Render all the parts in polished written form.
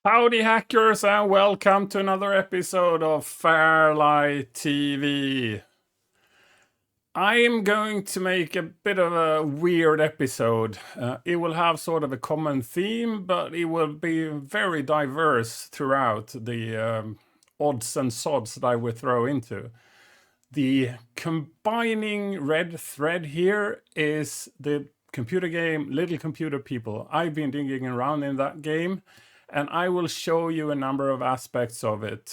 Howdy, hackers, and welcome to another episode of FairLight TV. I am going to make a bit of a weird episode. It will have sort of a common theme, but it will be very diverse throughout the odds and sods that I will throw into. The combining red thread here is the computer game Little Computer People. I've been digging around in that game, and I will show you a number of aspects of it.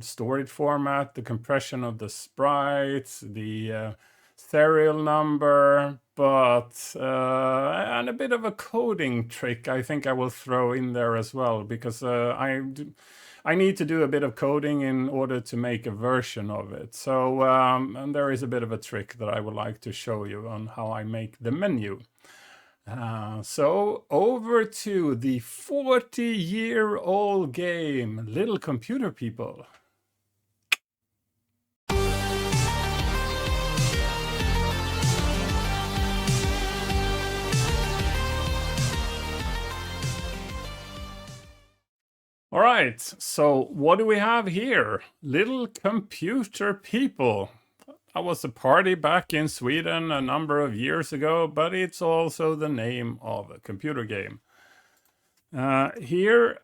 Storage format, the compression of the sprites, the serial number, and a bit of a coding trick I think I will throw in there as well, because I need to do a bit of coding in order to make a version of it. So and there is a bit of a trick that I would like to show you on how I make the menu. So over to the 40-year-old game, Little Computer People. All right, so what do we have here? Little Computer People. That was a party back in Sweden a number of years ago, but it's also the name of a computer game. Okay,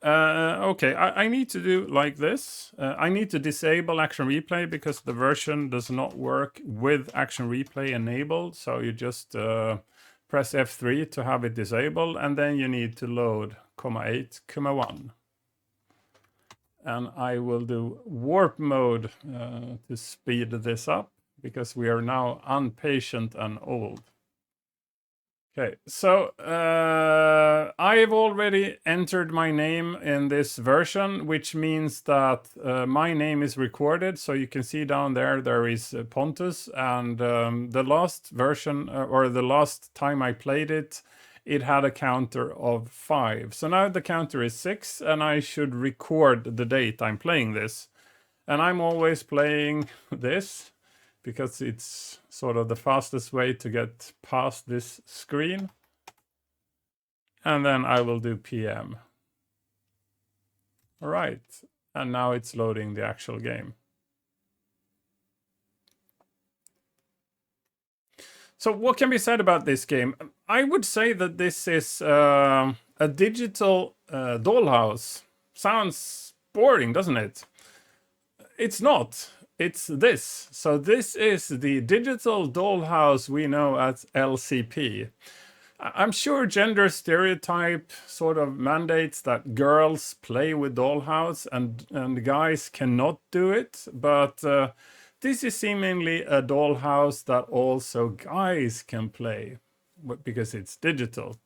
I need to do like this. I need to disable action replay because the version does not work with action replay enabled. So you just press F3 to have it disabled, and then you need to load, 8, 1. And I will do warp mode to speed this up, because we are now impatient and old. Okay, so I have already entered my name in this version, which means that my name is recorded. So you can see down there is Pontus, and the last version, or the last time I played it, it had a counter of 5. So now the counter is 6, and I should record the date I'm playing this. And I'm always playing this, because it's sort of the fastest way to get past this screen. And then I will do PM. All right, and now it's loading the actual game. So what can be said about this game? I would say that this is a digital dollhouse. Sounds boring, doesn't it? It's not. It's this. So this is the digital dollhouse we know as LCP. I'm sure gender stereotype sort of mandates that girls play with dollhouse and guys cannot do it, but this is seemingly a dollhouse that also guys can play, because it's digital.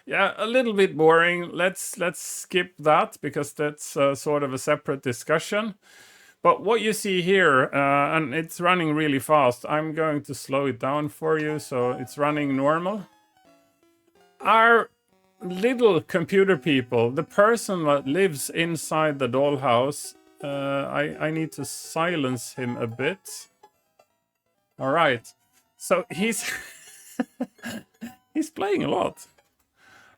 Yeah, a little bit boring. Let's skip that, because that's sort of a separate discussion. But what you see here, and it's running really fast. I'm going to slow it down for you, so it's running normal. Our little computer people, the person that lives inside the dollhouse, I need to silence him a bit. All right, so he's he's playing a lot.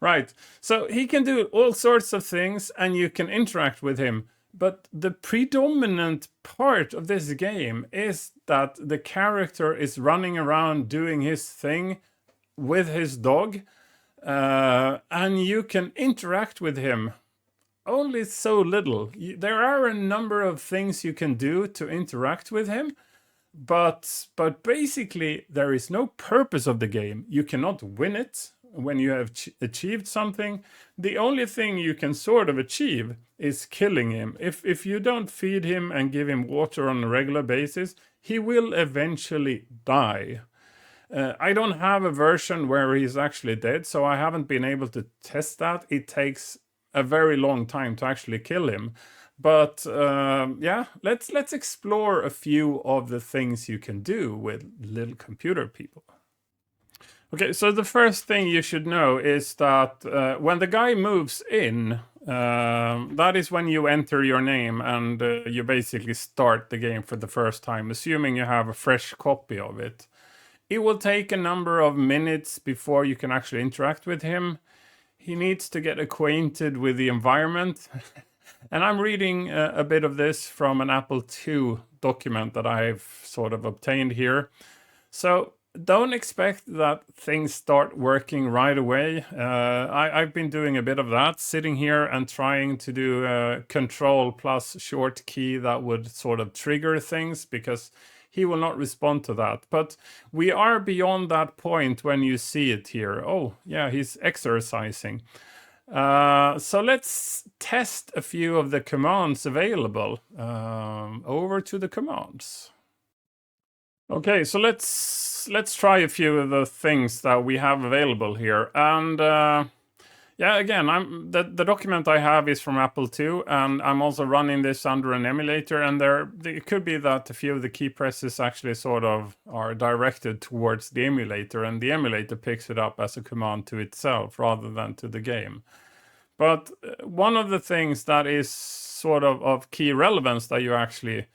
Right, so he can do all sorts of things, and you can interact with him. But the predominant part of this game is that the character is running around doing his thing with his dog, and you can interact with him only so little. There are a number of things you can do to interact with him, but basically there is no purpose of the game. You cannot win it when you have achieved something. The only thing you can sort of achieve is killing him. If you don't feed him and give him water on a regular basis, he will eventually die. I don't have a version where he's actually dead, so I haven't been able to test that. It takes a very long time to actually kill him. But yeah, let's explore a few of the things you can do with Little Computer People. Okay, so the first thing you should know is that when the guy moves in, that is when you enter your name, and you basically start the game for the first time, assuming you have a fresh copy of it. It will take a number of minutes before you can actually interact with him. he needs to get acquainted with the environment. And I'm reading a bit of this from an Apple II document that I've sort of obtained here. So don't expect that things start working right away. I've been doing a bit of that, sitting here and trying to do control plus short key that would sort of trigger things, because he will not respond to that. But we are beyond that point when you see it here. Oh, yeah, he's exercising. So let's test a few of the commands available. Over to the commands. Okay, so let's try a few of the things that we have available here. And yeah, again, the document I have is from Apple II, and I'm also running this under an emulator. And it could be that a few of the key presses actually sort of are directed towards the emulator, and the emulator picks it up as a command to itself rather than to the game. But one of the things that is sort of key relevance that you actually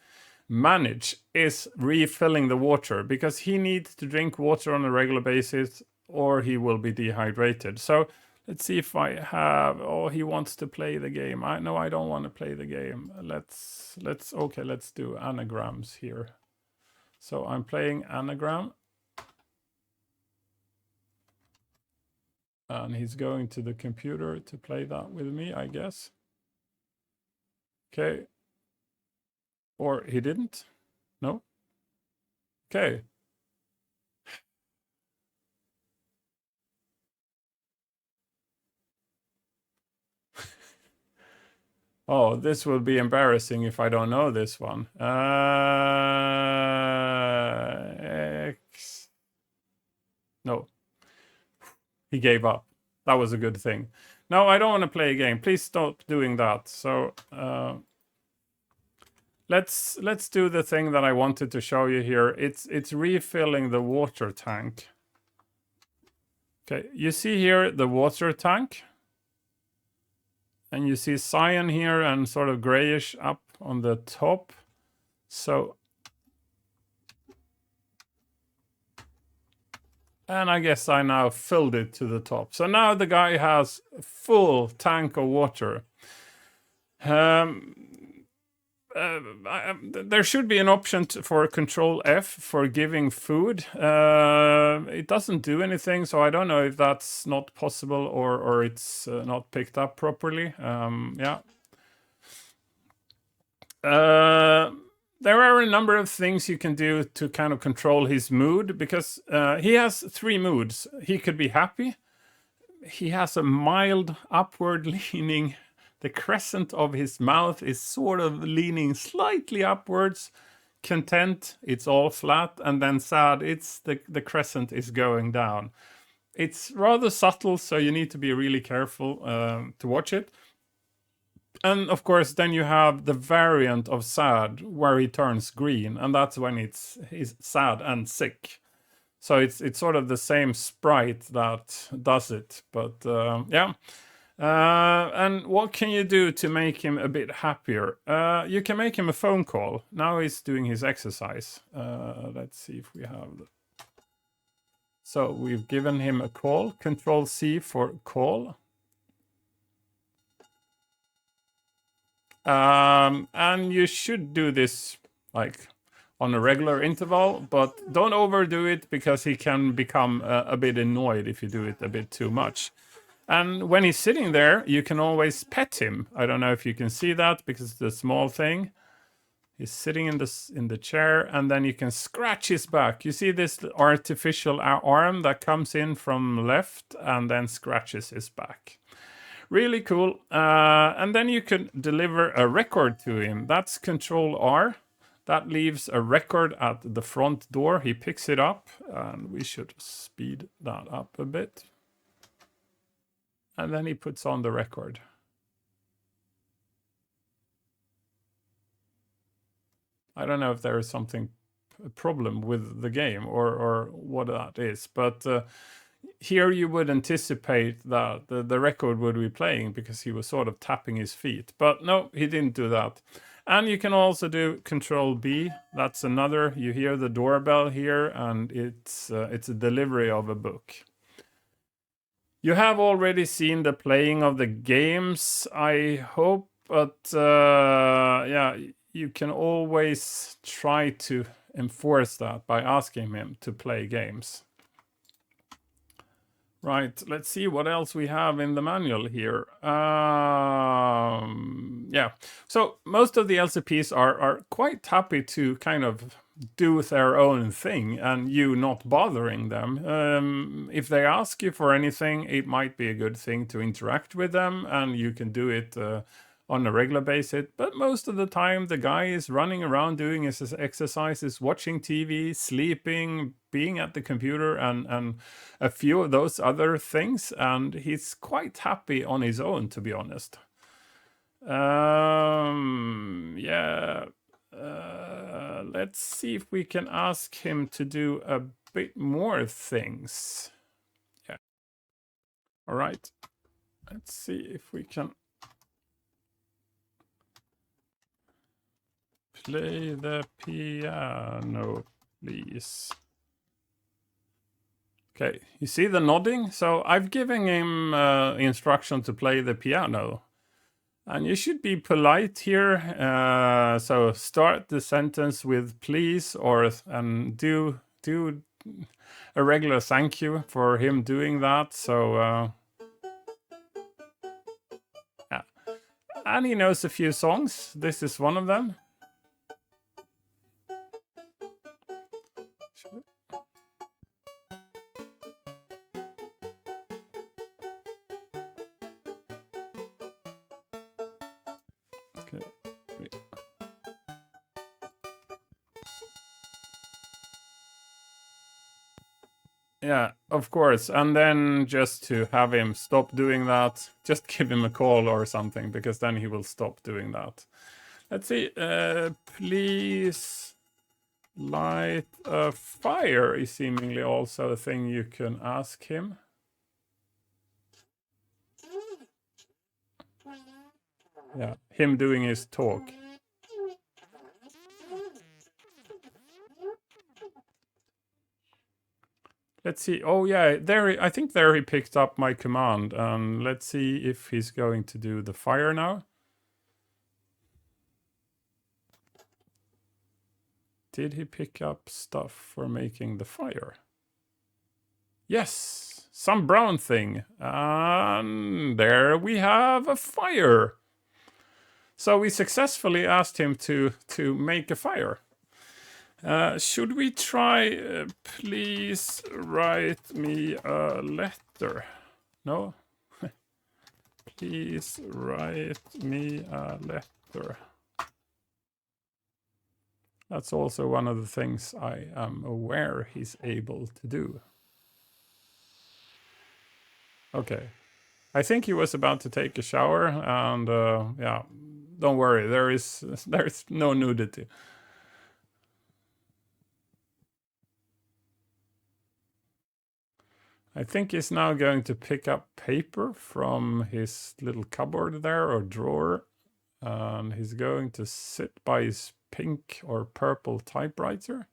manage is refilling the water, because he needs to drink water on a regular basis or he will be dehydrated. So let's see if I have. Oh, he wants to play the game. No, I don't want to play the game. Let's do anagrams here. So I'm playing anagram, and he's going to the computer to play that with me, I guess. Okay. Or he didn't? No? Okay. Oh, this will be embarrassing if I don't know this one. X. No. He gave up. That was a good thing. No, I don't want to play a game. Please stop doing that. So let's do the thing that I wanted to show you here. It's refilling the water tank. Okay, you see here the water tank, and you see cyan here and sort of grayish up on the top. So, and I guess I now filled it to the top. So now the guy has a full tank of water. There should be an option for Control F for giving food. It doesn't do anything, so I don't know if that's not possible or it's not picked up properly. Yeah. There are a number of things you can do to kind of control his mood, because he has 3 moods. He could be happy. He has a mild upward leaning. The crescent of his mouth is sort of leaning slightly upwards. Content, it's all flat. And then sad, it's the crescent is going down. It's rather subtle, so you need to be really careful to watch it. And of course, then you have the variant of sad, where he turns green, and that's when he's sad and sick. So it's sort of the same sprite that does it. But yeah. And what can you do to make him a bit happier? You can make him a phone call. Now he's doing his exercise. Let's see if we have the... So we've given him a call. Control C for call. And you should do this like on a regular interval, but don't overdo it, because he can become a bit annoyed if you do it a bit too much. And when he's sitting there, you can always pet him. I don't know if you can see that, because it's a small thing. He's sitting in the chair, and then you can scratch his back. You see this artificial arm that comes in from left and then scratches his back. Really cool. And then you can deliver a record to him. That's Control R. That leaves a record at the front door. He picks it up, and we should speed that up a bit. And then he puts on the record. I don't know if there is a problem with the game or what that is, but here you would anticipate that the record would be playing, because he was sort of tapping his feet. But no, he didn't do that. And you can also do Control B. That's another. You hear the doorbell here, and it's a delivery of a book. You have already seen the playing of the games, I hope, but yeah, you can always try to enforce that by asking him to play games. Right, let's see what else we have in the manual here. Yeah, so most of the LCPs are quite happy to kind of do their own thing and you not bothering them. If they ask you for anything, it might be a good thing to interact with them and you can do it on a regular basis. But most of the time, the guy is running around doing his exercises, watching TV, sleeping, being at the computer, and a few of those other things. And he's quite happy on his own, to be honest. Yeah. Let's see if we can ask him to do a bit more things. Yeah. All right. Let's see if we can play the piano, please. Okay, you see the nodding? So I've given him instruction to play the piano. And you should be polite here. So start the sentence with please or and do a regular thank you for him doing that. So yeah. And he knows a few songs. This is one of them. Okay. Yeah, of course. And then just to have him stop doing that, just give him a call or something, because then he will stop doing that. Let's see. Please light a fire is seemingly also a thing you can ask him. Yeah, him doing his talk. Let's see. Oh yeah, there. I think there he picked up my command. Let's see if he's going to do the fire now. Did he pick up stuff for making the fire? Yes, some brown thing. And there we have a fire. So we successfully asked him to make a fire. Should we try, please write me a letter? No? Please write me a letter. That's also one of the things I am aware he's able to do. Okay. I think he was about to take a shower and yeah, don't worry, there is no nudity. I think he's now going to pick up paper from his little cupboard there or drawer, and he's going to sit by his pink or purple typewriter.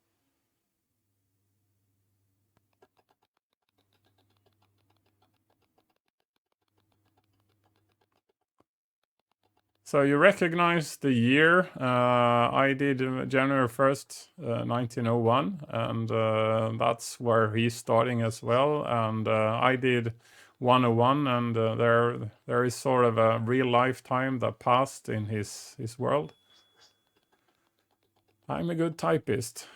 So you recognize the year. I did January 1st, 1901, and that's where he's starting as well. And I did 101, and there is sort of a real lifetime that passed in his world. I'm a good typist.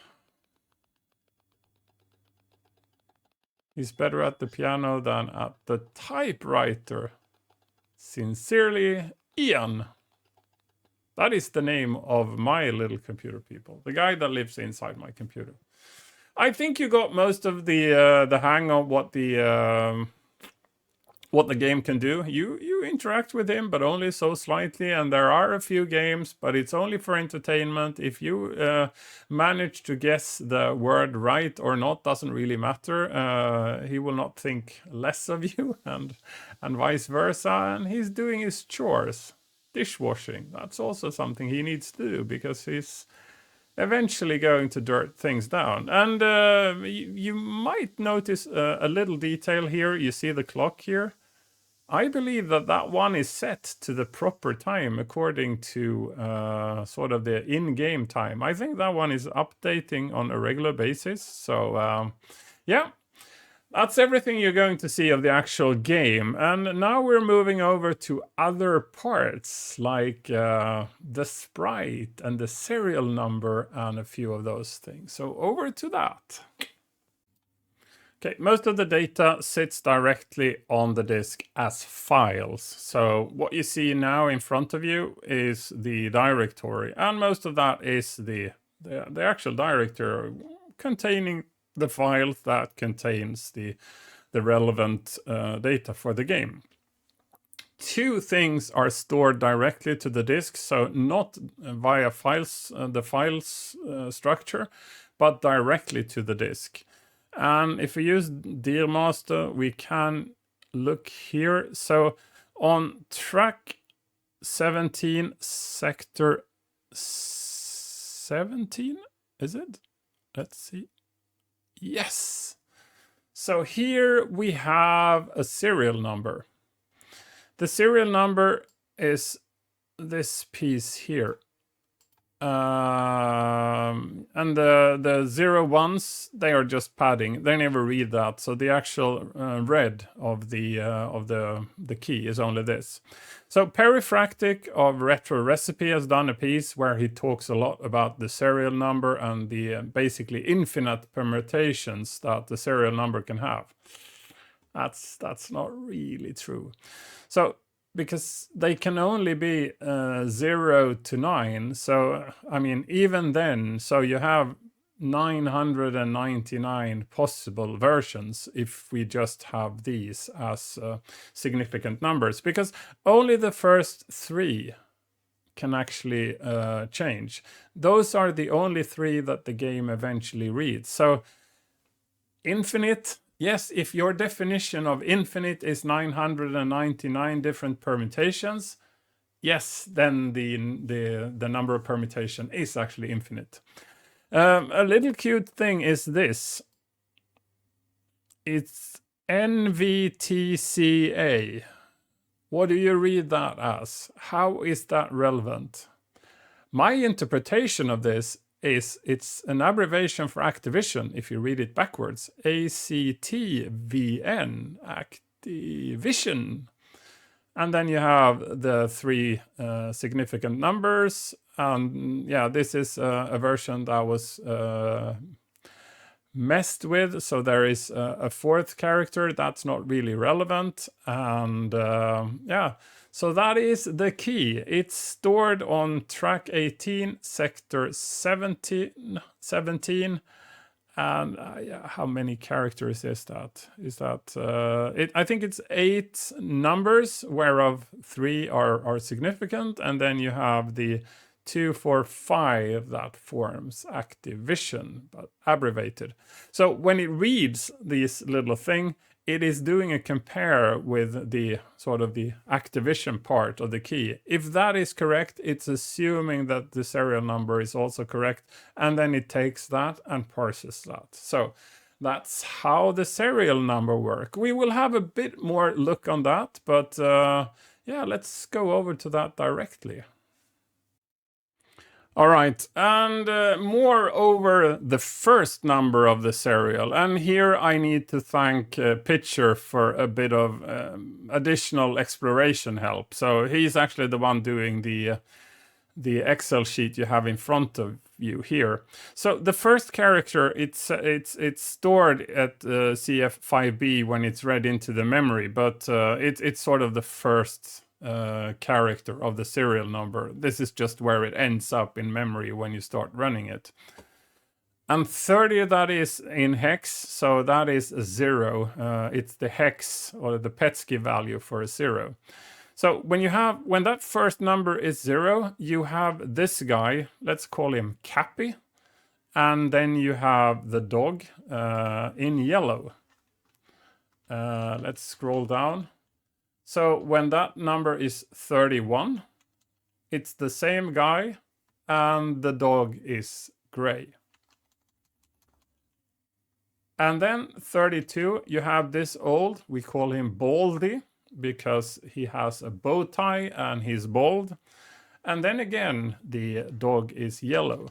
He's better at the piano than at the typewriter. Sincerely, Ian. That is the name of my little computer, people. The guy that lives inside my computer. I think you got most of the hang of what the game can do. You interact with him, but only so slightly. And there are a few games, but it's only for entertainment. If you manage to guess the word right or not, doesn't really matter. He will not think less of you, and vice versa. And he's doing his chores. Dishwashing, that's also something he needs to do because he's eventually going to dirt things down. And you might notice a little detail here. You see the clock here. I believe that that one is set to the proper time according to sort of the in-game time. I think that one is updating on a regular basis. So yeah, that's everything you're going to see of the actual game. And now we're moving over to other parts like the sprite and the serial number and a few of those things. So over to that. Okay, most of the data sits directly on the disk as files. So what you see now in front of you is the directory, and most of that is the actual directory containing the files that contains the relevant data for the game. Two things are stored directly to the disk, so not via files, the files structure, but directly to the disk. And if we use Dear Master, we can look here. So on track 17, sector 17, is it? Let's see. Yes. So here we have a serial number. The serial number is this piece here. And the 0 1s, they are just padding. They never read that. So the actual read of the key is only this. So Perifractic of Retro Recipe has done a piece where he talks a lot about the serial number and the basically infinite permutations that the serial number can have. That's not really true. So because they can only be 0 to 9. So, I mean, even then, so you have 999 possible versions if we just have these as significant numbers, because only the first 3 can actually change. Those are the only 3 that the game eventually reads. So, infinite. Yes, if your definition of infinite is 999 different permutations, yes, then the number of permutation is actually infinite. A little cute thing is this. It's NVTCA. What do you read that as? How is that relevant? My interpretation of this is it's an abbreviation for Activision if you read it backwards. ACTVN, Activision. And then you have the 3 significant numbers. And yeah, this is a version that was messed with. So there is a 4th character that's not really relevant. And yeah. So that is the key. It's stored on track 18, sector 17. And yeah, how many characters is that? Is that I think it's 8 numbers, whereof 3 are significant, and then you have the 2, 4, 5 that forms Activision, but abbreviated. So when it reads this little thing, it is doing a compare with the sort of the Activision part of the key. If that is correct, it's assuming that the serial number is also correct, and then it takes that and parses that. So that's how the serial number works. We will have a bit more look on that, but yeah, let's go over to that directly. All right, and more over the first number of the serial. And here I need to thank Pitcher for a bit of additional exploration help. So he's actually the one doing the Excel sheet you have in front of you here. So the first character, it's stored at CF5B when it's read into the memory, but it's sort of the first character of the serial number. This is just where it ends up in memory when you start running it. And 30, that is in hex, so that is a 0. It's the hex or the Petsky value for a 0. So when that first number is 0, you have this guy, let's call him Cappy, and then you have the dog in yellow. Let's scroll down. So when that number is 31, it's the same guy, and the dog is gray. And then 32, you have this old, we call him Baldy, because he has a bow tie and he's bald. And then again, the dog is yellow.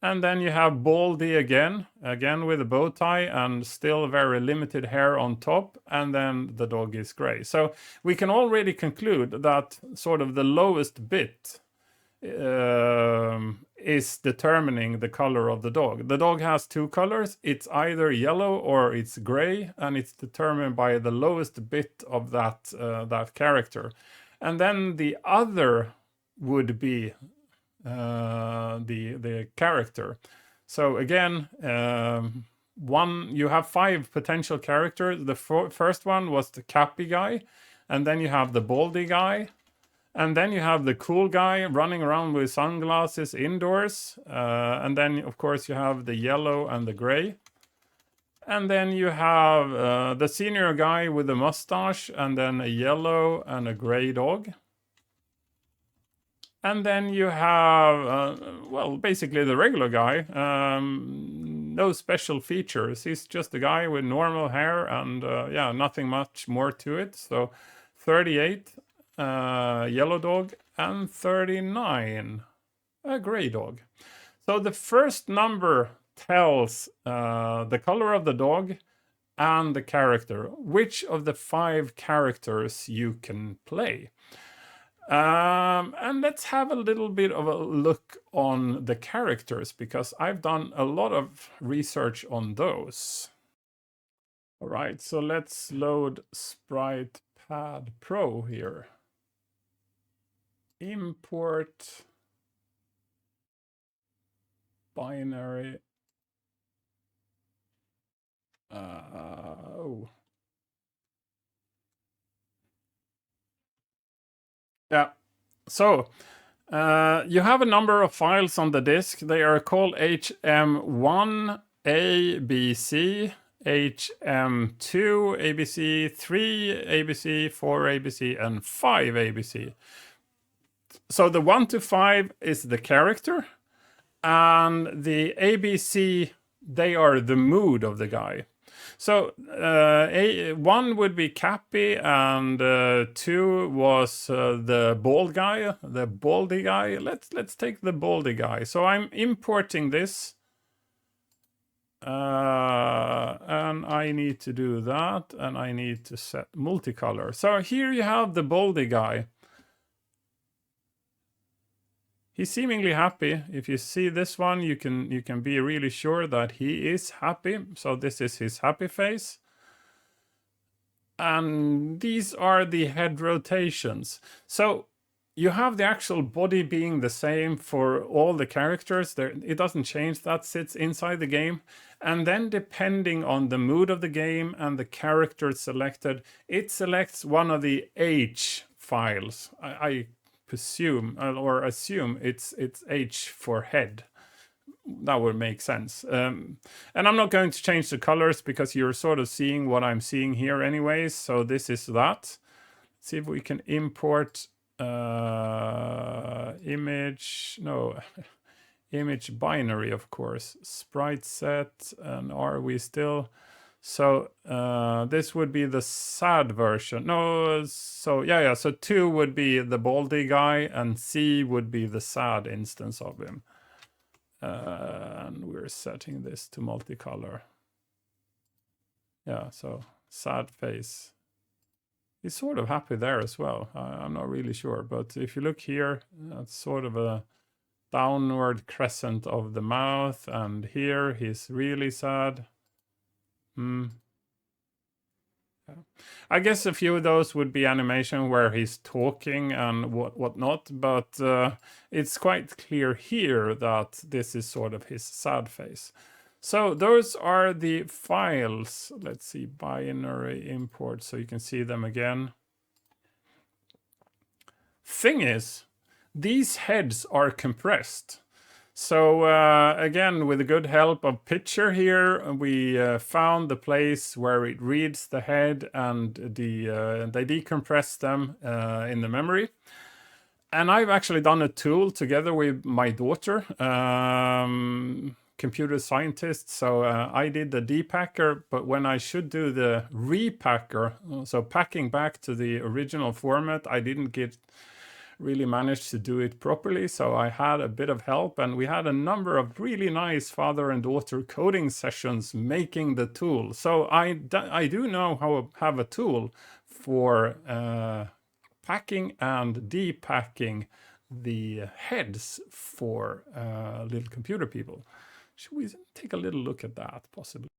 And then you have Baldy again with a bow tie and still very limited hair on top. And then the dog is gray. So we can already conclude that sort of the lowest bit is determining the color of the dog. The dog has two colors. It's either yellow or it's gray, and it's determined by the lowest bit of that character. And then the other would be the character. So again, you have 5 potential characters. The first one was the cappy guy, and then you have the baldy guy, and then you have the cool guy running around with sunglasses indoors, and then of course you have the yellow and the gray. And then you have the senior guy with the mustache, and then a yellow and a gray dog. And then you have, well, basically the regular guy. No special features. He's just a guy with normal hair and, yeah, nothing much more to it. So 38, yellow dog, and 39, a gray dog. So the first number tells the color of the dog and the character, which of the 5 characters you can play. And let's have a little bit of a look on the characters, because I've done a lot of research on those. All right, so let's load Sprite Pad Pro here. Import binary. Yeah, so you have a number of files on the disk. They are called HM1 ABC, HM2 ABC, 3 ABC, 4 ABC, and 5 ABC. So the 1 to 5 is the character, and the ABC, they are the mood of the guy. So 1 would be Cappy, and 2 was the bald guy, the baldy guy. Let's take the baldy guy. So I'm importing this, and I need to do that, and I need to set multicolor. So here you have the baldy guy. He's seemingly happy. If you see this one, you can be really sure that he is happy. So this is his happy face. And these are the head rotations. So you have the actual body being the same for all the characters. It doesn't change. That sits inside the game. And then depending on the mood of the game and the character selected, it selects one of the H files. I presume or assume it's H for head. That would make sense. And I'm not going to change the colors because you're sort of seeing what I'm seeing here anyways. So this is that. Let's see if we can import image binary, of course. Sprite set, and are we still? So this would be the sad version. No, so yeah. So 2 would be the baldy guy, and C would be the sad instance of him. And we're setting this to multicolor. Yeah, so sad face. He's sort of happy there as well. I'm not really sure, but if you look here, that's sort of a downward crescent of the mouth, and here he's really sad. Yeah. I guess a few of those would be animation where he's talking and whatnot, but it's quite clear here that this is sort of his sad face. So those are the files. Let's see, binary import, so you can see them again. Thing is, these heads are compressed. So again, with the good help of Picture here, we found the place where it reads the head, and they decompress them in the memory. And I've actually done a tool together with my daughter, computer scientist. So I did the depacker, but when I should do the repacker, so packing back to the original format, I didn't really managed to do it properly. So I had a bit of help, and we had a number of really nice father and daughter coding sessions making the tool. So I do know how to have a tool for packing and depacking the heads for little computer people. Should we take a little look at that, possibly?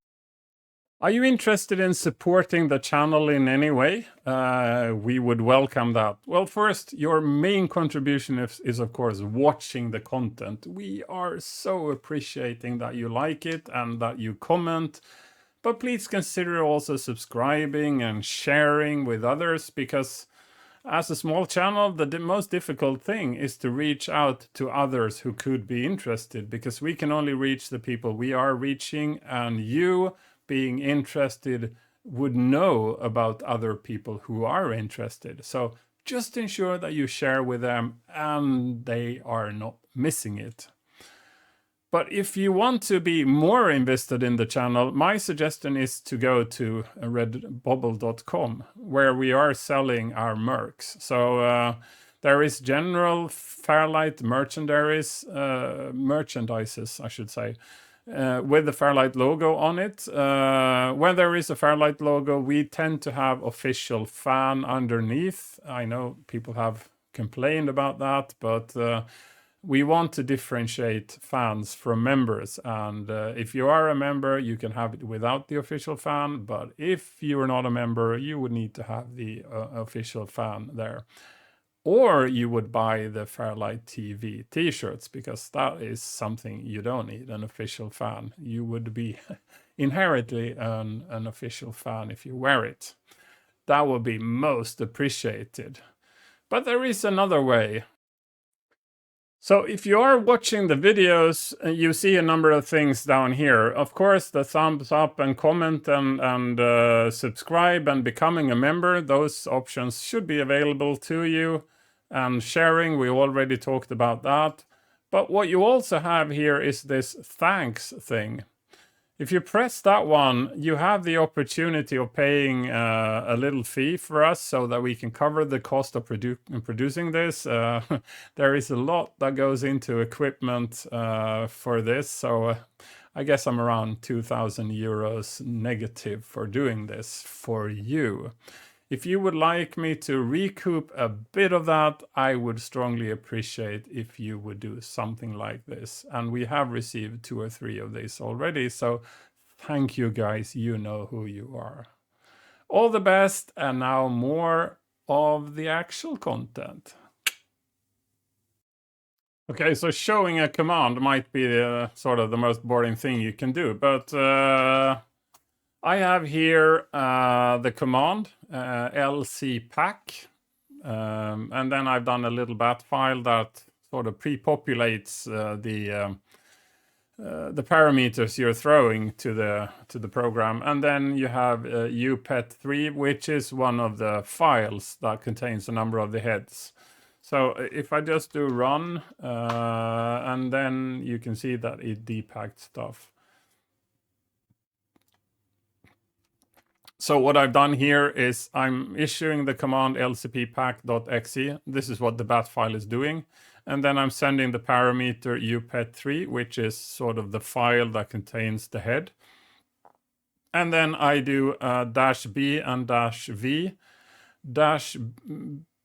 Are you interested in supporting the channel in any way? We would welcome that. Well, first, your main contribution is of course watching the content. We are so appreciating that you like it and that you comment. But please consider also subscribing and sharing with others, because as a small channel, the most difficult thing is to reach out to others who could be interested, because we can only reach the people we are reaching, and you being interested would know about other people who are interested. So just ensure that you share with them and they are not missing it. But if you want to be more invested in the channel, my suggestion is to go to redbubble.com, where we are selling our mercs. So there is general FairLight merchandises, I should say, with the FairLight logo on it. When there is a FairLight logo, we tend to have official fan underneath. I know people have complained about that, but we want to differentiate fans from members, and if you are a member, you can have it without the official fan, but if you are not a member, you would need to have the official fan there. Or you would buy the FairLight TV t-shirts, because that is something you don't need, an official fan. You would be inherently an official fan if you wear it. That would be most appreciated. But there is another way. So if you are watching the videos, you see a number of things down here. Of course, the thumbs up and comment and subscribe and becoming a member, those options should be available to you. And sharing, we already talked about that. But what you also have here is this thanks thing. If you press that one, you have the opportunity of paying a little fee for us so that we can cover the cost of producing this. There is a lot that goes into equipment for this, so I guess I'm around 2,000 euros negative for doing this for you. If you would like me to recoup a bit of that, I would strongly appreciate if you would do something like this. And we have received 2 or 3 of these already, so thank you guys, you know who you are. All the best, and now more of the actual content. Okay, so showing a command might be sort of the most boring thing you can do, but I have here the command lcpack, and then I've done a little bat file that sort of pre-populates the parameters you're throwing to the program, and then you have upet3, which is one of the files that contains a number of the heads. So if I just do run, and then you can see that it depacked stuff. So what I've done here is I'm issuing the command lcpack.exe. This is what the bat file is doing. And then I'm sending the parameter upet3, which is sort of the file that contains the head. And then I do -b and -v.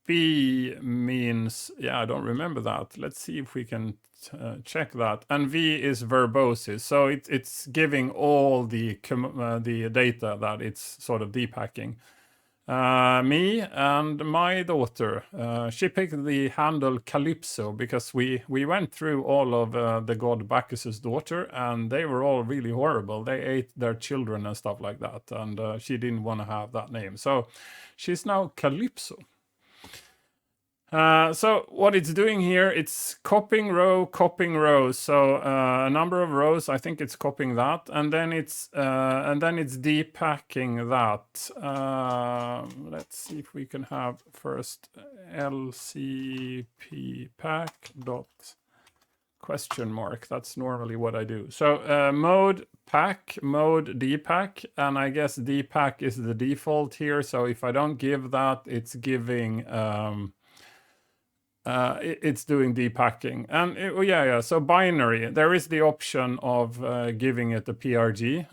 -b means, yeah, I don't remember that. Let's see if we can check that. And V is verbosis, so it's giving all the data that it's sort of depacking. Me and my daughter, she picked the handle Calypso because we went through all of the god Bacchus's daughter, and they were all really horrible. They ate their children and stuff like that, and she didn't want to have that name. So she's now Calypso. So what it's doing here, it's copying row. So a number of rows, I think it's copying that, and then it's depacking that. Let's see if we can have first lcp pack dot question mark. That's normally what I do. So mode pack, mode depack, and I guess depack is the default here. So if I don't give that, it's giving it's doing depacking. And so binary, there is the option of giving it a PRG.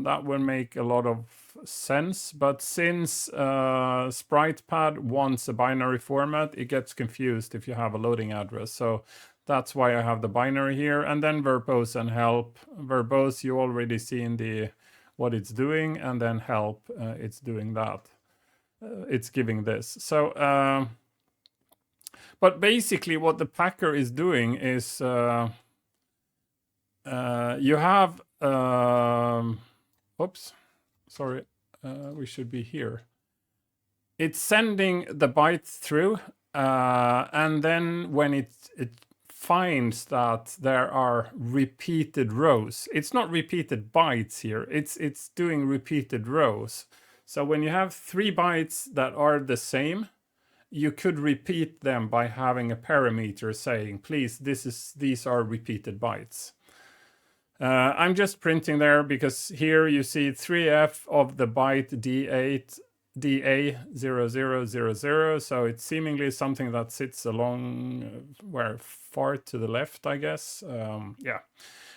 That would make a lot of sense, but since SpritePad wants a binary format, it gets confused if you have a loading address. So that's why I have the binary here. And then verbose and help. Verbose, you already seen what it's doing, and then help, it's doing that. It's giving this. So but basically what the packer is doing is you have oops, sorry, we should be here. It's sending the bytes through, and then when it finds that there are repeated rows, it's not repeated bytes here, it's doing repeated rows. So when you have 3 bytes that are the same, you could repeat them by having a parameter saying, please, these are repeated bytes. I'm just printing there because here you see 3f of the byte D8 DA0000, so it's seemingly something that sits along where far to the left, I guess. Yeah,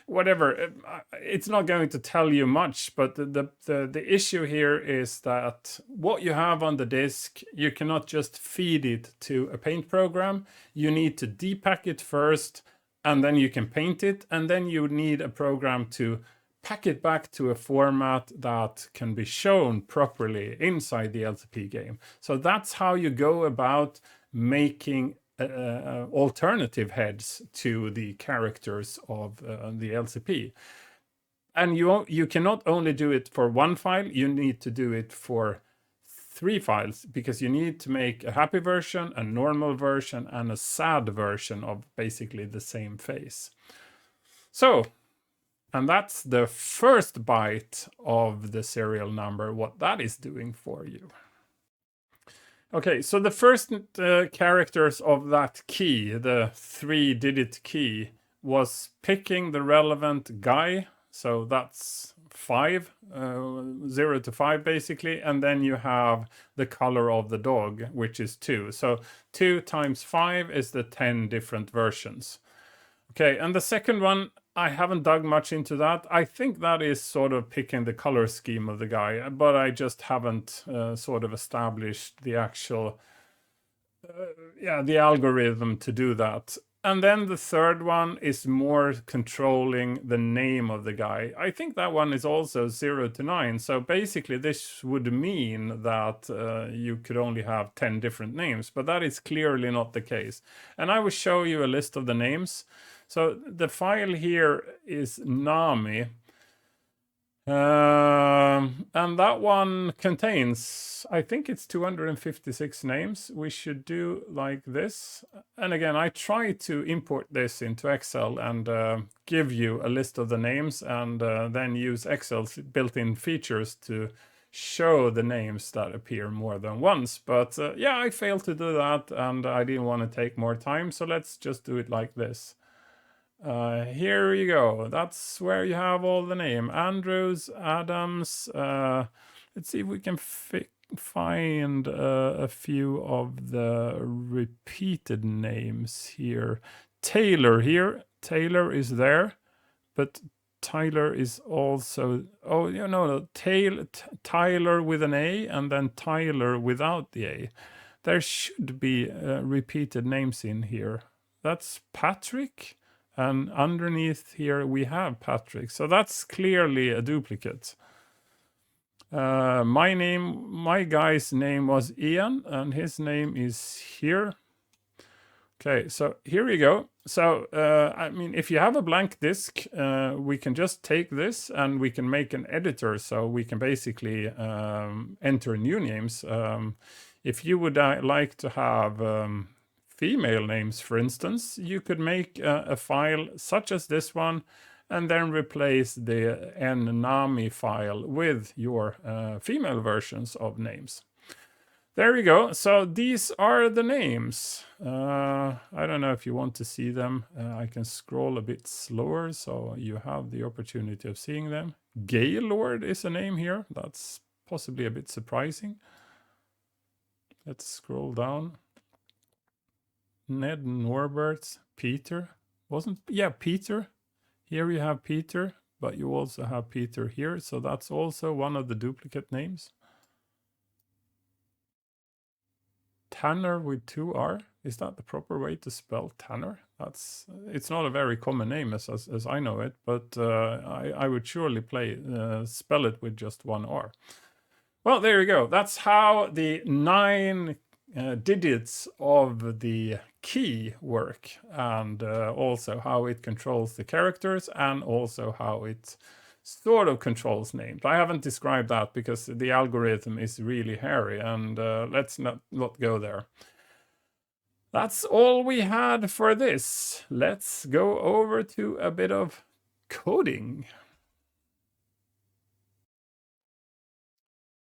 whatever. It's not going to tell you much, but the issue here is that what you have on the disk, you cannot just feed it to a paint program. You need to depack it first, and then you can paint it, and then you need a program to pack it back to a format that can be shown properly inside the LCP game. So that's how you go about making alternative heads to the characters of the LCP. And you cannot only do it for 1 file, you need to do it for 3 files, because you need to make a happy version, a normal version, and a sad version of basically the same face. So, and that's the first byte of the serial number, what that is doing for you. Okay, so the first characters of that key, the 3-digit key, was picking the relevant guy. So that's 5, 0 to 5 basically. And then you have the color of the dog, which is 2. So 2 times 5 is the 10 different versions. Okay, and the second one, I haven't dug much into that. I think that is sort of picking the color scheme of the guy, but I just haven't sort of established the actual, the algorithm to do that. And then the third one is more controlling the name of the guy. I think that one is also 0 to 9. So basically this would mean that you could only have 10 different names, but that is clearly not the case. And I will show you a list of the names. So the file here is Nami. And that one contains, I think it's 256 names. We should do like this. And again, I try to import this into Excel and give you a list of the names, and then use Excel's built-in features to show the names that appear more than once. But yeah, I failed to do that, and I didn't want to take more time. So let's just do it like this. Here you go. That's where you have all the name. Andrews, Adams. Let's see if we can find a few of the repeated names here. Taylor here. Taylor is there, but Tyler is also. Oh, you know, Tyler with an A and then Tyler without the A. There should be repeated names in here. That's Patrick. And underneath here we have Patrick. So that's clearly a duplicate. My guy's name was Ian, and his name is here. Okay, so here we go. So, I mean, if you have a blank disk, we can just take this and we can make an editor. So we can basically enter new names. If you would like to have female names, for instance, you could make a file such as this one and then replace the nnami file with your female versions of names. There you go. So these are the names. I don't know if you want to see them. I can scroll a bit slower so you have the opportunity of seeing them. Gaylord is a name here. That's possibly a bit surprising. Let's scroll down. Ned, Norbert, Peter. Peter. Here you have Peter, but you also have Peter here. So that's also one of the duplicate names. Tanner with 2 R. Is that the proper way to spell Tanner? It's not a very common name as I know it, but I would surely spell it with just 1 R. Well, there you go. That's how the 9 digits of the key work, and also how it controls the characters, and also how it sort of controls names. I haven't described that because the algorithm is really hairy, and let's not go there. That's all we had for this. Let's go over to a bit of coding.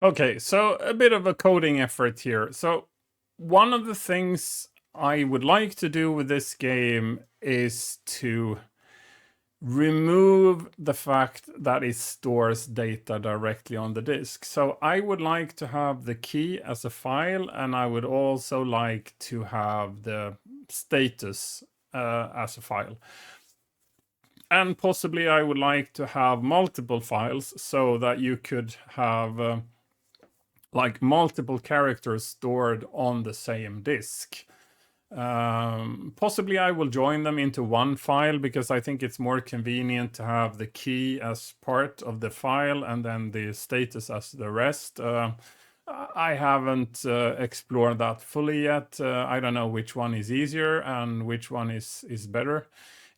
Okay, so a bit of a coding effort here. So one of the things I would like to do with this game is to remove the fact that it stores data directly on the disk. So I would like to have the key as a file, and I would also like to have the status as a file. And possibly I would like to have multiple files so that you could have like multiple characters stored on the same disk. Possibly I will join them into one file because I think it's more convenient to have the key as part of the file and then the status as the rest. I haven't explored that fully yet. I don't know which one is easier and which one is better.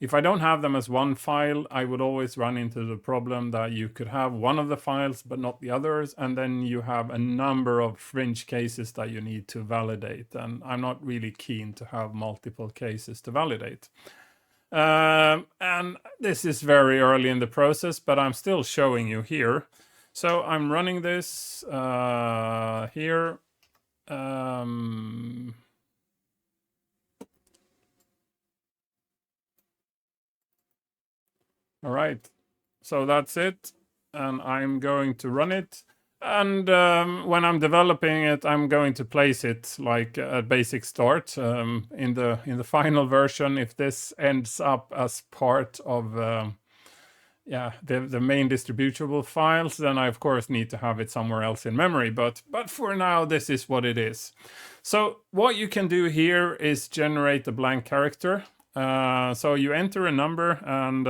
If I don't have them as one file, I would always run into the problem that you could have one of the files but not the others, and then you have a number of fringe cases that you need to validate, and I'm not really keen to have multiple cases to validate. And this is very early in the process, but I'm still showing you here. So I'm running this here. All right, so that's it, and I'm going to run it. And when I'm developing it, I'm going to place it like a basic start in the final version. If this ends up as part of the main distributable files, then I of course need to have it somewhere else in memory. But for now, this is what it is. So what you can do here is generate a blank character. So you enter a number, and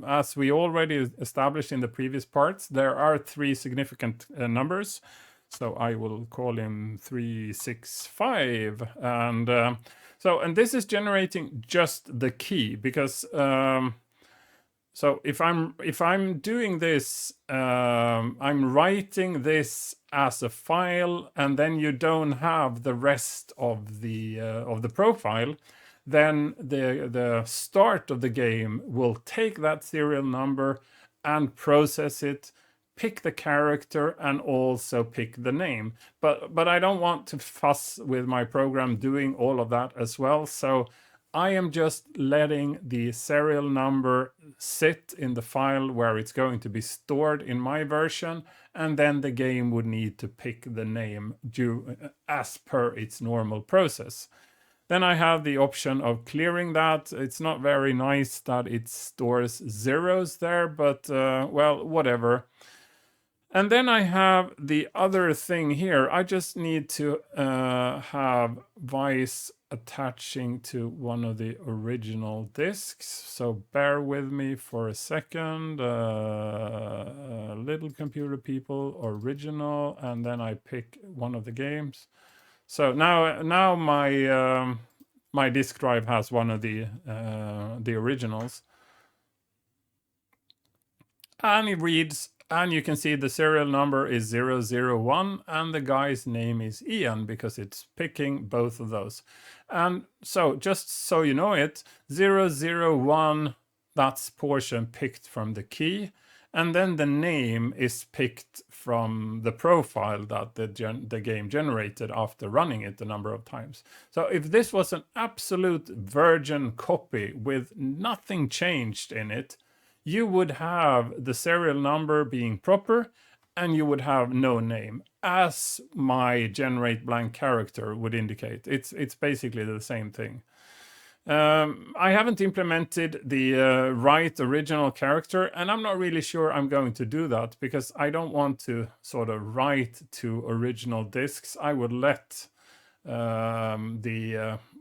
as we already established in the previous parts, there are 3 significant numbers. So I will call him 365, and this is generating just the key because so if I'm doing this, I'm writing this as a file, and then you don't have the rest of the profile. Then the start of the game will take that serial number and process it, pick the character, and also pick the name. But I don't want to fuss with my program doing all of that as well. So I am just letting the serial number sit in the file where it's going to be stored in my version, and then the game would need to pick the name as per its normal process. Then I have the option of clearing that. It's not very nice that it stores zeros there, but well, whatever. And then I have the other thing here. I just need to have Vice attaching to one of the original disks. So bear with me for a second. Little Computer People, original, and then I pick one of the games. So now my disk drive has one of the originals, and it reads And you can see the serial number is 001 and the guy's name is Ian because it's picking both of those. And so just so you know it, 001, that's portion picked from the key. And then the name is picked from the profile that the game generated after running it a number of times. So if this was an absolute virgin copy with nothing changed in it, you would have the serial number being proper and you would have no name, as my generate blank character would indicate. It's basically the same thing. I haven't implemented the write original character, and I'm not really sure I'm going to do that because I don't want to sort of write to original disks. I would let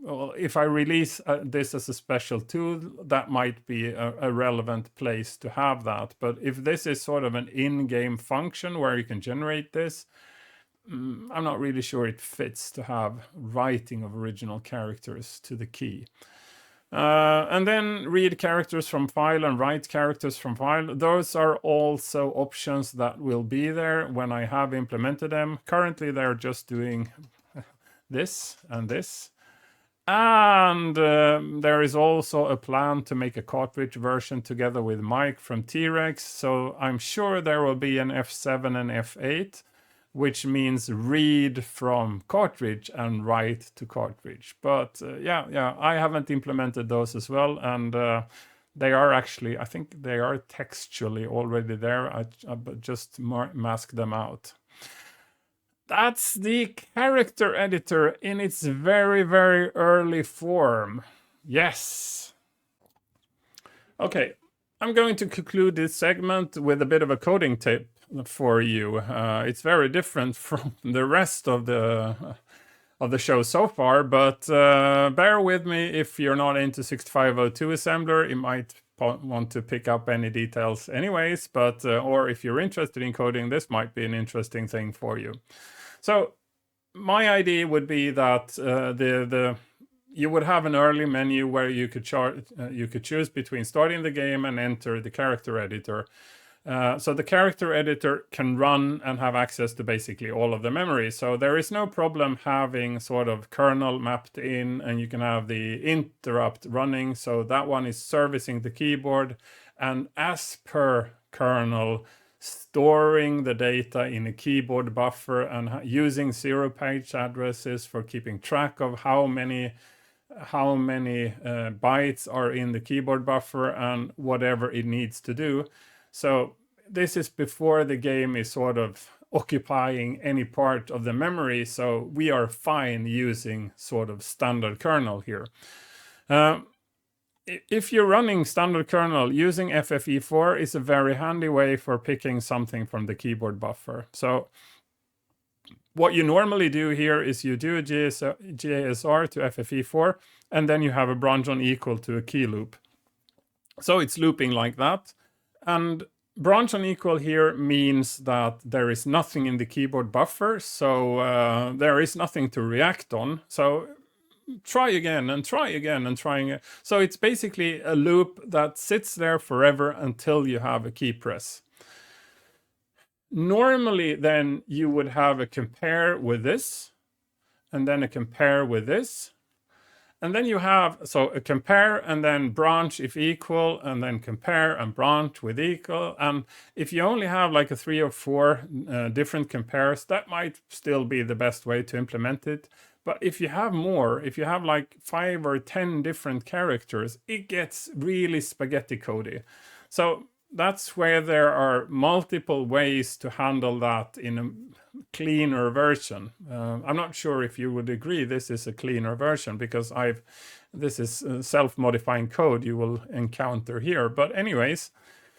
well, if I release this as a special tool, that might be a relevant place to have that. But if this is sort of an in-game function where you can generate this, I'm not really sure it fits to have writing of original characters to the key. And then read characters from file and write characters from file. Those are also options that will be there when I have implemented them. Currently, they're just doing this and this. And there is also a plan to make a cartridge version together with Mike from T-Rex. So I'm sure there will be an F7 and F8, which means read from cartridge and write to cartridge. But yeah, I haven't implemented those as well. And they are actually, I think they are textually already there. I just mask them out. That's the character editor in its very, very early form. Yes. Okay, I'm going to conclude this segment with a bit of a coding tip for you. It's very different from the rest of the show so far, but bear with me if you're not into 6502 assembler. You might want to pick up any details anyways, but or if you're interested in coding, this might be an interesting thing for you. So my idea would be that you would have an early menu where you could choose between starting the game and enter the character editor. So the character editor can run and have access to basically all of the memory. So there is no problem having sort of kernel mapped in, and you can have the interrupt running. So that one is servicing the keyboard, and as per kernel, storing the data in a keyboard buffer and using zero page addresses for keeping track of how many bytes are in the keyboard buffer and whatever it needs to do. So this is before the game is sort of occupying any part of the memory. So we are fine using sort of standard kernel here. If you're running standard kernel, using FFE4 is a very handy way for picking something from the keyboard buffer. So what you normally do here is you do a GASR to FFE4, and then you have a branch on equal to a key loop. So it's looping like that. And branch on equal here means that there is nothing in the keyboard buffer, so there is nothing to react on. So try again and try again and trying it. So it's basically a loop that sits there forever until you have a key press. Normally then you would have a compare with this, and then a compare with this. And then you have, so a compare and then branch if equal, and then compare and branch with equal. And if you only have like a 3 or 4 different compares, that might still be the best way to implement it. But if you have more, if you have like 5 or 10 different characters, it gets really spaghetti codey. So that's where there are multiple ways to handle that in a cleaner version. I'm not sure if you would agree this is a cleaner version, because this is self-modifying code you will encounter here. But anyways,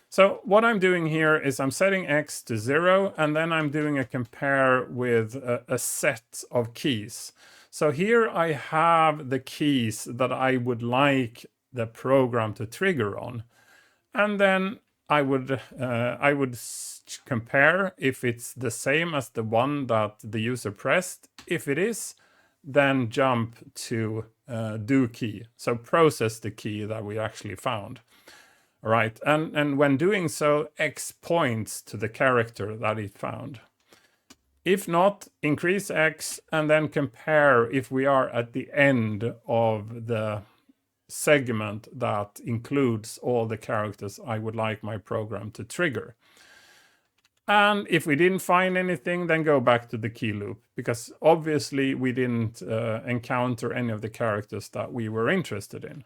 so what I'm doing here is I'm setting X to 0, and then I'm doing a compare with a set of keys. So here I have the keys that I would like the program to trigger on. And then I would compare if it's the same as the one that the user pressed. If it is, then jump to do key. So process the key that we actually found. All right, and when doing so, X points to the character that it found. If not, increase X and then compare if we are at the end of the segment that includes all the characters I would like my program to trigger. And if we didn't find anything, then go back to the key loop, because obviously we didn't encounter any of the characters that we were interested in.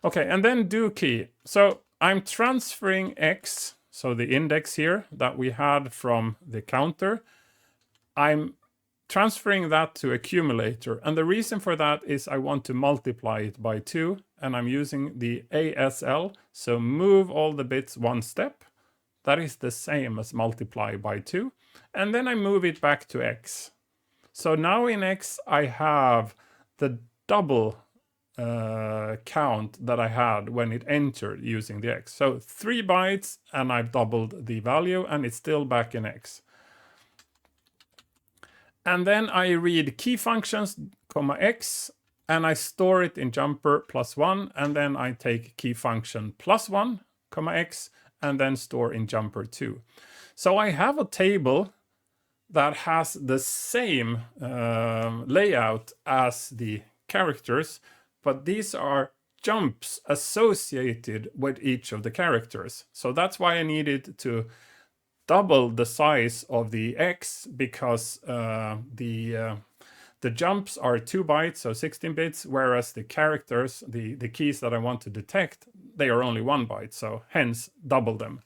Okay, and then do key. So I'm transferring X, so the index here that we had from the counter, I'm transferring that to accumulator. And the reason for that is I want to multiply it by 2, and I'm using the ASL, so move all the bits one step. That is the same as multiply by 2. And then I move it back to X. So now in X, I have the double count that I had when it entered using the X. So 3 bytes, and I've doubled the value, and it's still back in X. And then I read key functions, comma X, and I store it in jumper +1, and then I take key function +1, comma X, and then store in jumper 2. So I have a table that has the same layout as the characters, but these are jumps associated with each of the characters. So that's why I needed to double the size of the X, because the jumps are 2 bytes, so 16 bits, whereas the characters, the keys that I want to detect, they are only 1 byte, so hence double them.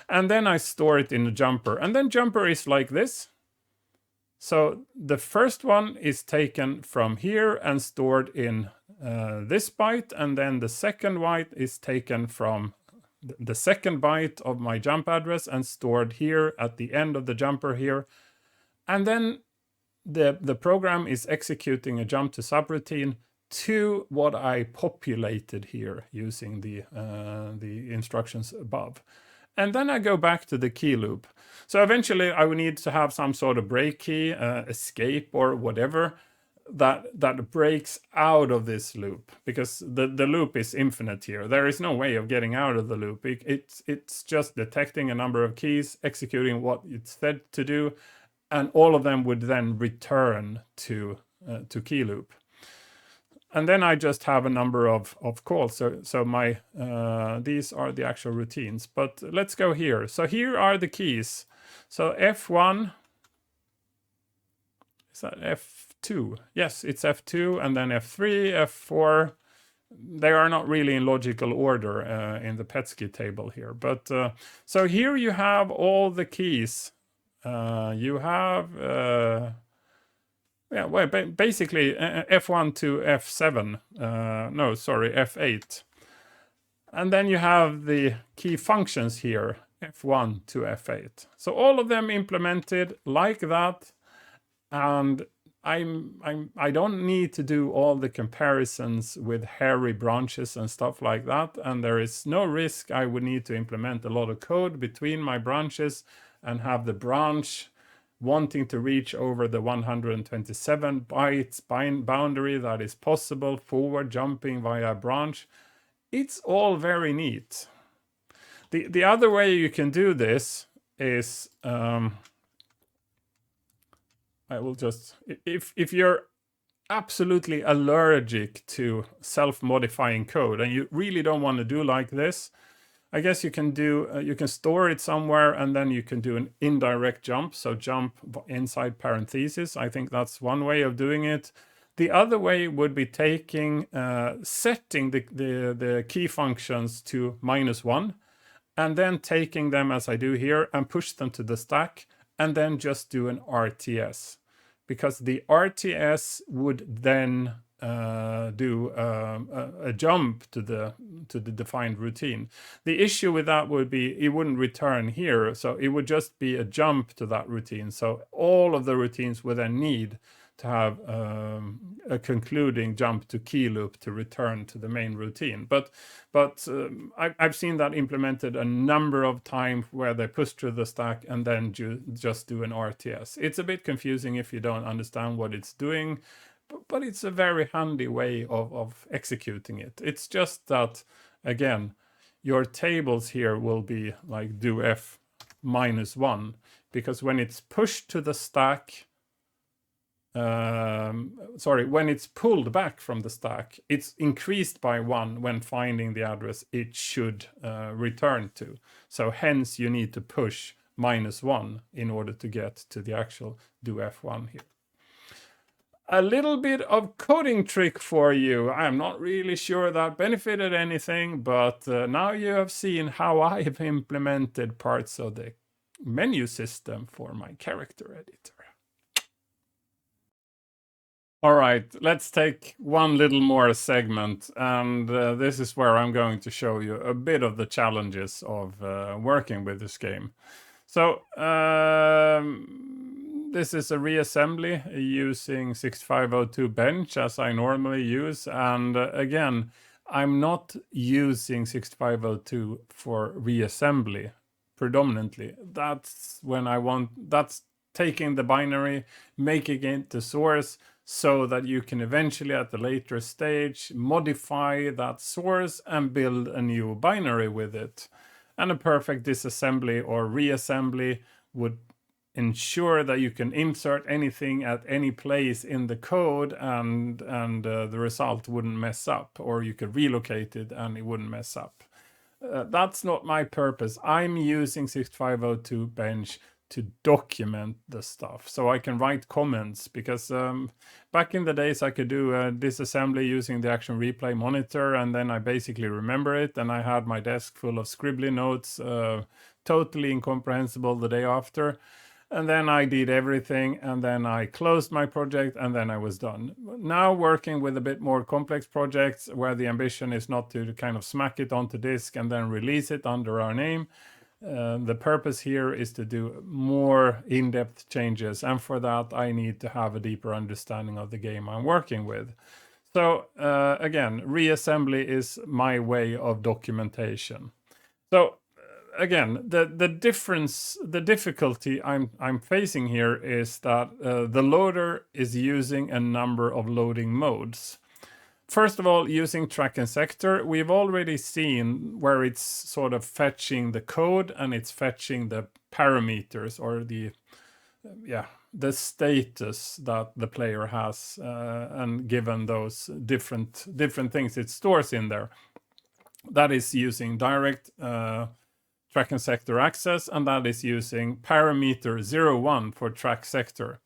And then I store it in the jumper, and then jumper is like this. So the first one is taken from here and stored in this byte, and then the second byte is taken from the second byte of my jump address and stored here at the end of the jumper here. And then the program is executing a jump to subroutine to what I populated here using the instructions above. And then I go back to the key loop. So eventually I will need to have some sort of break key, escape or whatever, that breaks out of this loop, because the loop is infinite here. There is no way of getting out of the loop. It's just detecting a number of keys, executing what it's fed to do, and all of them would then return to key loop. And then I just have a number of calls. So my these are the actual routines. But let's go here. So here are the keys. So F1, is that F2? Yes, it's F2, and then F3, F4. They are not really in logical order in the Petsky table here. But so here you have all the keys. You have yeah, well, basically F1 to F7. No, sorry, F8. And then you have the key functions here, F1 to F8. So all of them implemented like that, and I don't need to do all the comparisons with hairy branches and stuff like that, and there is no risk I would need to implement a lot of code between my branches and have the branch wanting to reach over the 127 bytes boundary that is possible forward jumping via branch. It's all very neat. The other way you can do this is I will just, if you're absolutely allergic to self-modifying code and you really don't want to do like this, I guess you can do, you can store it somewhere, and then you can do an indirect jump. So jump inside parentheses. I think that's one way of doing it. The other way would be taking, setting the key functions to -1, and then taking them as I do here and push them to the stack, and then just do an RTS, because the RTS would then do a jump to the defined routine. The issue with that would be it wouldn't return here, so it would just be a jump to that routine. So all of the routines would then need to have a concluding jump to key loop to return to the main routine. But I've seen that implemented a number of times where they push through the stack and then just do an RTS. It's a bit confusing if you don't understand what it's doing, but it's a very handy way of executing it. It's just that, again, your tables here will be like do F -1, because when it's pushed to the stack, when it's pulled back from the stack, it's increased by 1 when finding the address it should return to. So hence you need to push -1 in order to get to the actual do F1 here. A little bit of coding trick for you. I'm not really sure that benefited anything, but now you have seen how I have implemented parts of the menu system for my character editor. All right, let's take one little more segment, and this is where I'm going to show you a bit of the challenges of working with this game. So this is a reassembly using 6502 bench as I normally use, and again, I'm not using 6502 for reassembly predominantly. That's when that's taking the binary, making it the source, so that you can eventually at the later stage modify that source and build a new binary with it. And a perfect disassembly or reassembly would ensure that you can insert anything at any place in the code and the result wouldn't mess up, or you could relocate it and it wouldn't mess up. That's not my purpose. I'm using 6502 bench to document the stuff so I can write comments, because back in the days I could do disassembly using the action replay monitor, and then I basically remember it, and I had my desk full of scribbly notes, totally incomprehensible the day after, and then I did everything, and then I closed my project, and then I was done. Now working with a bit more complex projects where the ambition is not to kind of smack it onto disk and then release it under our name. The purpose here is to do more in-depth changes, and for that I need to have a deeper understanding of the game I'm working with. So again, reassembly is my way of documentation. So again, the difficulty I'm facing here is that the loader is using a number of loading modes. First of all, using track and sector, we've already seen where it's sort of fetching the code and it's fetching the parameters, or the status that the player has, and given those different things it stores in there. That is using direct track and sector access, and that is using parameter 01 for track sector.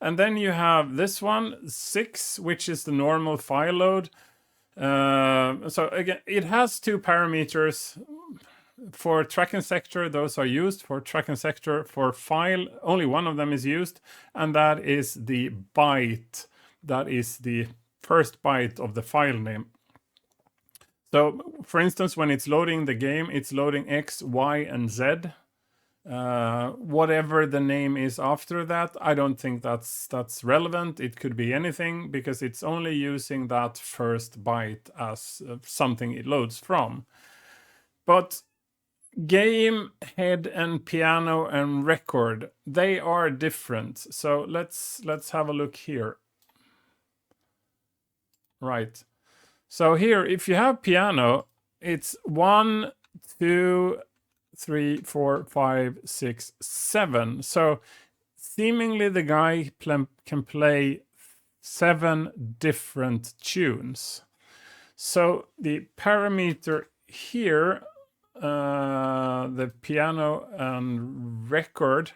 And then you have this one, 6, which is the normal file load. So again, it has 2 parameters. For track and sector, those are used. For track and sector, for file, only one of them is used, and that is the byte. That is the first byte of the file name. So, for instance, when it's loading the game, it's loading X, Y, and Z. Whatever the name is after that, I don't think that's relevant. It could be anything, because it's only using that first byte as something it loads from. But game, head, and piano and record, they are different. So let's have a look here. Right. So here, if you have piano, it's 1, 2, 3, 4, 5, 6, 7. So seemingly the guy can play 7 different tunes. So the parameter here, the piano and record,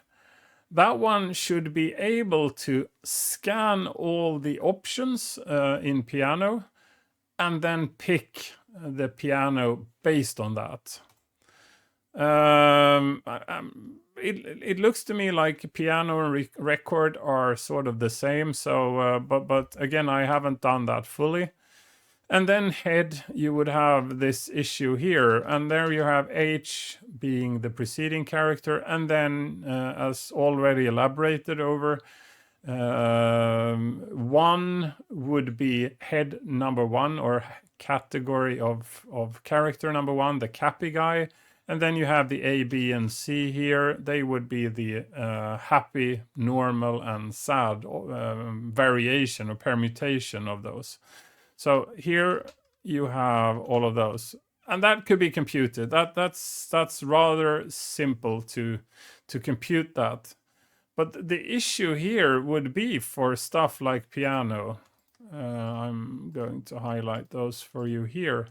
that one should be able to scan all the options in piano and then pick the piano based on that. It looks to me like piano and record are sort of the same. So, but again, I haven't done that fully. And then head, you would have this issue here, and there you have H being the preceding character, and then as already elaborated over, 1 would be head number 1, or category of character number 1, the cappy guy. And then you have the A, B, and C here. They would be the happy, normal, and sad variation or permutation of those. So here you have all of those. and that could be computed. That's rather simple to compute that. But the issue here would be for stuff like piano. I'm going to highlight those for you here.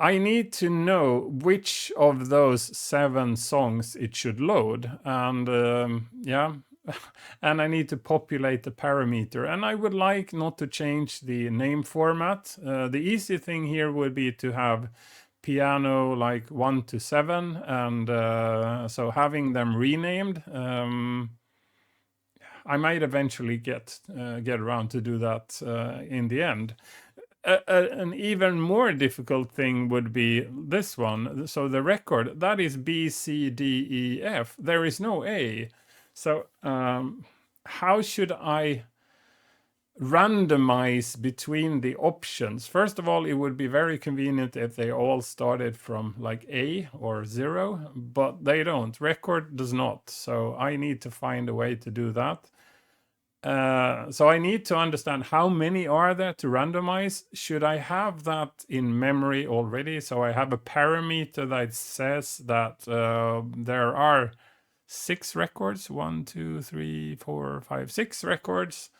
I need to know which of those 7 songs it should load. And yeah, and I need to populate the parameter. And I would like not to change the name format. The easy thing here would be to have piano like 1 to 7, and so having them renamed. I might eventually get around to do that in the end. An even more difficult thing would be this one. So the record, that is B, C, D, E, F. There is no A. So how should I randomize between the options? First of all, it would be very convenient if they all started from like A or 0, but they don't. Record does not. So I need to find a way to do that. So I need to understand how many are there to randomize. Should I have that in memory already? So I have a parameter that says that there are 6 records, 1, 2, 3, 4, 5, 6 records,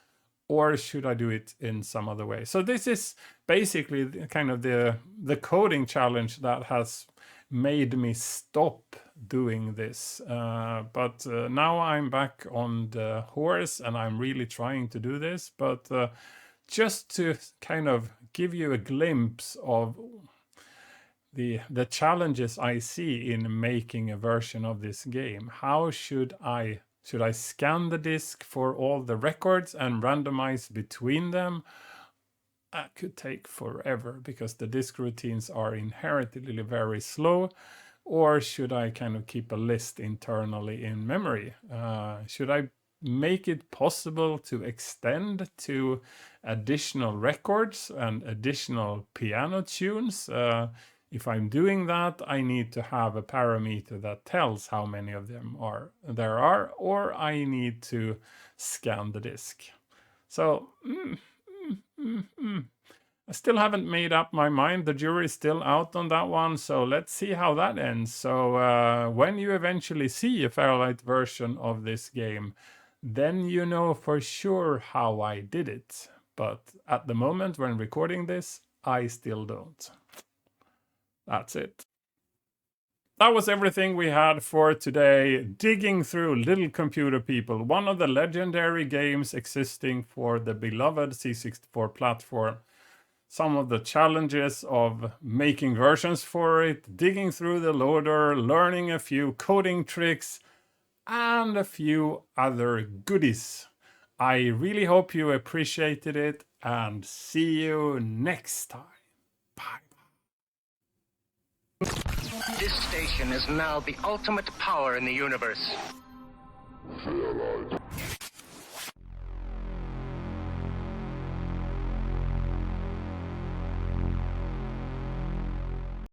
or should I do it in some other way? So this is basically kind of the coding challenge that has made me stop doing this. But now I'm back on the horse and I'm really trying to do this. But just to kind of give you a glimpse of the challenges I see in making a version of this game. How should I scan the disk for all the records and randomize between them? That could take forever because the disk routines are inherently very slow. Or should I kind of keep a list internally in memory? Should I make it possible to extend to additional records and additional piano tunes? If I'm doing that, I need to have a parameter that tells how many of them there are, or I need to scan the disk. So I still haven't made up my mind. The jury is still out on that one, so let's see how that ends. So when you eventually see a FairLight version of this game, then you know for sure how I did it. But at the moment when recording this, I still don't. That's it. That was everything we had for today. Digging through Little Computer People, one of the legendary games existing for the beloved C64 platform. Some of the challenges of making versions for it, digging through the loader, learning a few coding tricks, and a few other goodies. I really hope you appreciated it, and see you next time. Bye. This station is now the ultimate power in the universe. FairLight.